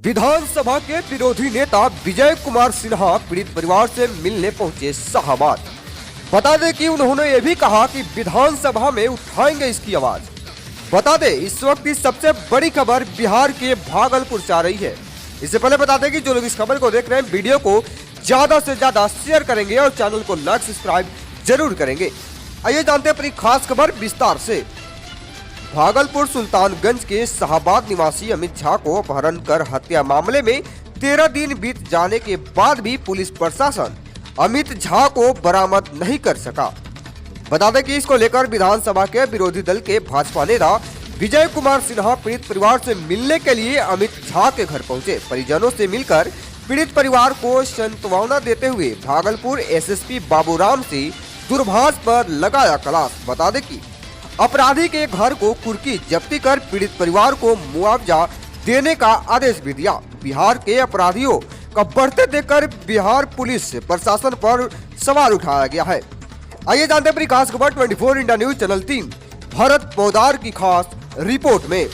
विधानसभा के विरोधी नेता विजय कुमार सिन्हा पीड़ित परिवार से मिलने पहुंचे शाहबाद। बता दें कि उन्होंने ये भी कहा कि विधानसभा में उठाएंगे इसकी आवाज। बता दें इस वक्त की सबसे बड़ी खबर बिहार के भागलपुर से आ रही है। इससे पहले बता दें कि जो लोग इस खबर को देख रहे हैं वीडियो को ज्यादा से ज्यादा शेयर करेंगे और चैनल को लाइक सब्सक्राइब जरूर करेंगे। आइए जानते हैं अपनी खास खबर विस्तार से। भागलपुर सुल्तानगंज के शाहबाद निवासी अमित झा को अपहरण कर हत्या मामले में 13 दिन बीत जाने के बाद भी पुलिस प्रशासन अमित झा को बरामद नहीं कर सका। बता दें कि इसको लेकर विधानसभा के विरोधी दल के भाजपा नेता विजय कुमार सिन्हा पीड़ित परिवार से मिलने के लिए अमित झा के घर पहुंचे। परिजनों से मिलकर पीड़ित परिवार को सांत्वना देते हुए भागलपुर एसएसपी बाबूराम से दूरभाष पर लगाया कलाश। बता दें कि अपराधी के घर को कुर्की जब्ती कर पीड़ित परिवार को मुआवजा देने का आदेश भी दिया। बिहार के अपराधियों का बढ़ते देखकर बिहार पुलिस प्रशासन पर सवाल उठाया गया है। आइए जानते हैं अपनी खास खबर 24 India news channel 3 Bharat Podar की खास रिपोर्ट में।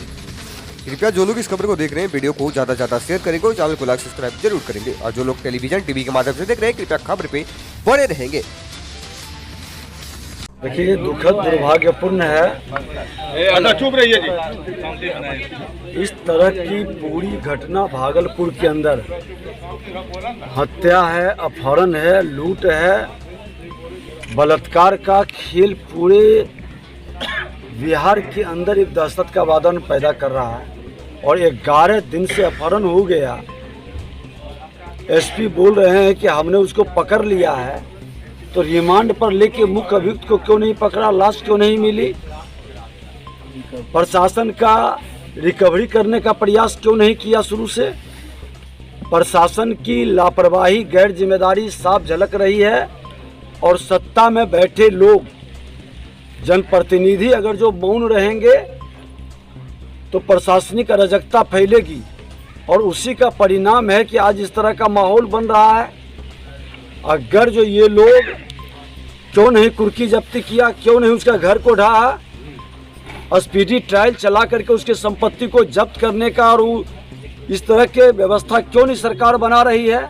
कृपया जो लोग इस खबर को देख रहे हैं वीडियो को ज्यादा से ज्यादा शेयर करेंगे और चैनल को लाइक सब्सक्राइब जरूर करेंगे, और जो लोग टेलीविजन टीवी के माध्यम से देख रहे हैं कृपया खबर पे बने रहेंगे। देखिए ये दुखद दुर्भाग्यपूर्ण है। चुप रहिए जी। इस तरह की पूरी घटना भागलपुर के अंदर हत्या है, अपहरण है, लूट है, बलात्कार का खेल पूरे बिहार के अंदर एक दहशत का वातावरण पैदा कर रहा है। और 11 दिन से अपहरण हो गया। एसपी बोल रहे हैं कि हमने उसको पकड़ लिया है, तो रिमांड पर लेके मुख्य अभियुक्त को क्यों नहीं पकड़ा, लाश क्यों नहीं मिली? प्रशासन का रिकवरी करने का प्रयास क्यों नहीं किया शुरू से? प्रशासन की लापरवाही, गैर जिम्मेदारी साफ झलक रही है। और सत्ता में बैठे लोग, जनप्रतिनिधि अगर जो मौन रहेंगे तो प्रशासनिक अराजकता फैलेगी, और उसी का परिणाम है कि आज इस तरह का माहौल बन रहा है। अगर जो ये लोग क्यों नहीं कुर्की जब्ती किया, क्यों नहीं उसका घर को ढहा, स्पीडी ट्रायल चला करके उसके संपत्ति को जब्त करने का, और इस तरह के व्यवस्था क्यों नहीं सरकार बना रही है?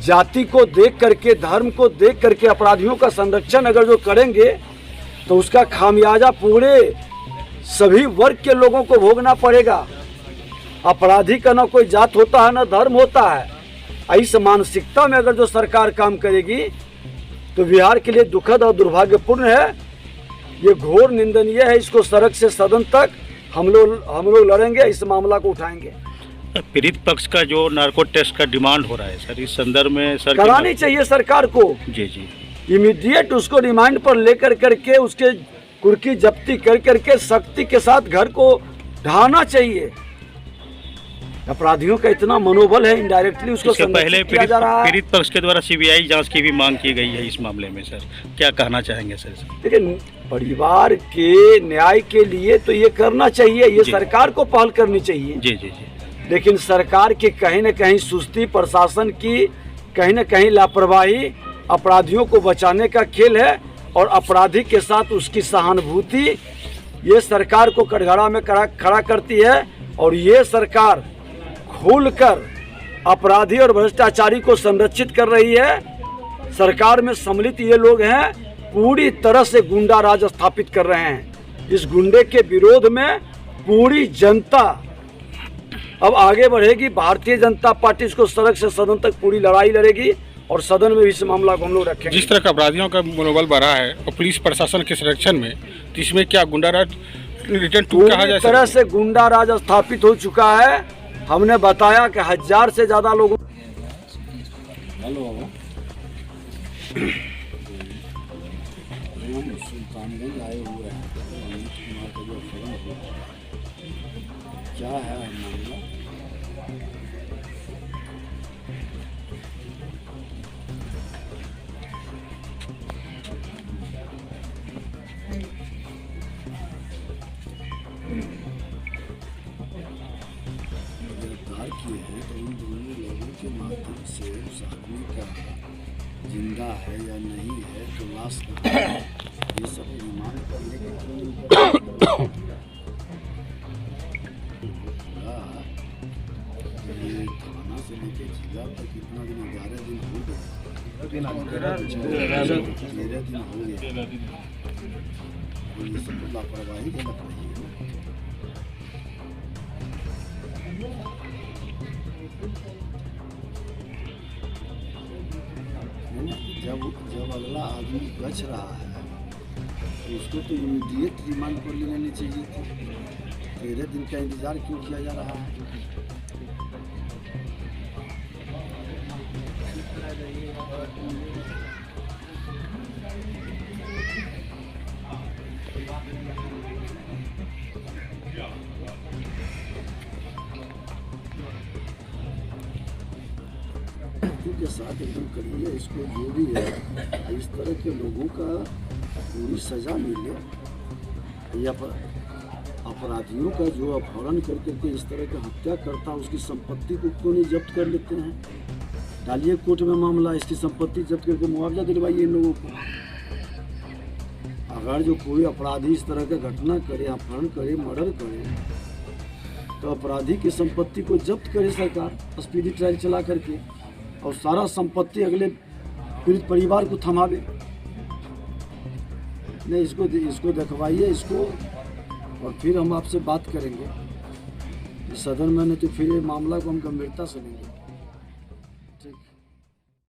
जाति को देख करके, धर्म को देख करके अपराधियों का संरक्षण अगर जो करेंगे तो उसका खामियाजा पूरे सभी वर्ग के लोगों को भोगना पड़ेगा। अपराधी का ना कोई जात होता है ना धर्म होता है। इस मानसिकता में अगर जो सरकार काम करेगी तो बिहार के लिए दुखद और दुर्भाग्यपूर्ण है। ये घोर निंदनीय है। इसको सड़क से सदन तक हम लोग लड़ेंगे, इस मामला को उठाएंगे। पीड़ित पक्ष का जो नार्को टेस्ट का डिमांड हो रहा है सर, इस संदर्भ में सर करानी चाहिए सरकार को। जी इमीडिएट उसको रिमांड पर लेकर करके उसके कुर्की जब्ती कर करके सख्ती के साथ घर को ढहाना चाहिए। अपराधियों का इतना मनोबल है, इनडायरेक्टली उसको पहले किया जा रहा है। पीड़ित पक्ष के द्वारा सीबीआई जांच की भी मांग की गई है इस मामले में। सर क्या कहना चाहेंगे सर? देखिए परिवार के न्याय के लिए तो ये करना चाहिए, ये सरकार को पहल करनी चाहिए। जी। लेकिन सरकार की कहीं न कहीं सुस्ती, प्रशासन की कहीं न कहीं लापरवाही अपराधियों को बचाने का खेल है, और अपराधी के साथ उसकी सहानुभूति ये सरकार को कटघरा में खड़ा करती है। और ये सरकार खुलकर अपराधी और भ्रष्टाचारी को संरक्षित कर रही है। सरकार में सम्मिलित ये लोग हैं, पूरी तरह से गुंडा राज स्थापित कर रहे हैं। इस गुंडे के विरोध में पूरी जनता अब आगे बढ़ेगी। भारतीय जनता पार्टी इसको सड़क से सदन तक पूरी लड़ाई लड़ेगी, और सदन में इस मामला को हम लोग रखेंगे। जिस तरह का अपराधियों का मनोबल बढ़ा है और पुलिस प्रशासन के संरक्षण में, तो इसमें क्या गुंडा राज रिटर्न टू कहा जाए? तरह से गुंडा राज स्थापित हो चुका है। हमने बताया कि 1000 से ज्यादा लोगों क्या है मामला? गिरफ्तार किए हैं तो इन दोनों लोगों के माध्यम से उस आदमी का जिंदा है या नहीं है तो लाश ये सब रिमांड करने के थाने से लेके जिला तक कितना दिन 11 दिन हो गए 13 दिन हो गया और ये सब लापरवाही गलत रही है। जब अगला आदमी बच रहा है तो उसको तो इमीडिएट रिमांड पर ले लेनी चाहिए थी। 13 दिन का इंतजार क्यों किया जा रहा है? के साथ एकदम करिए इसको, जो भी है इस तरह के लोगों का पूरी सजा मिले या अपराधियों का जो अपहरण करके इस तरह की हत्या करता है उसकी संपत्ति को क्यों नहीं जब्त कर लेते हैं? डालिए कोर्ट में मामला, इसकी संपत्ति जब्त करके मुआवजा दिलवाइए इन लोगों को। अगर जो कोई अपराधी इस तरह का घटना करे, अपहरण करे, मर्डर करे तो अपराधी की संपत्ति को जब्त करे सरकार स्पीडी ट्रायल चला करके और सारा संपत्ति अगले पीड़ित परिवार को थमावे। नहीं, इसको दिखवाइए इसको और फिर हम आपसे बात करेंगे सदन में, नहीं तो फिर ये मामला को हम गंभीरता से लेंगे।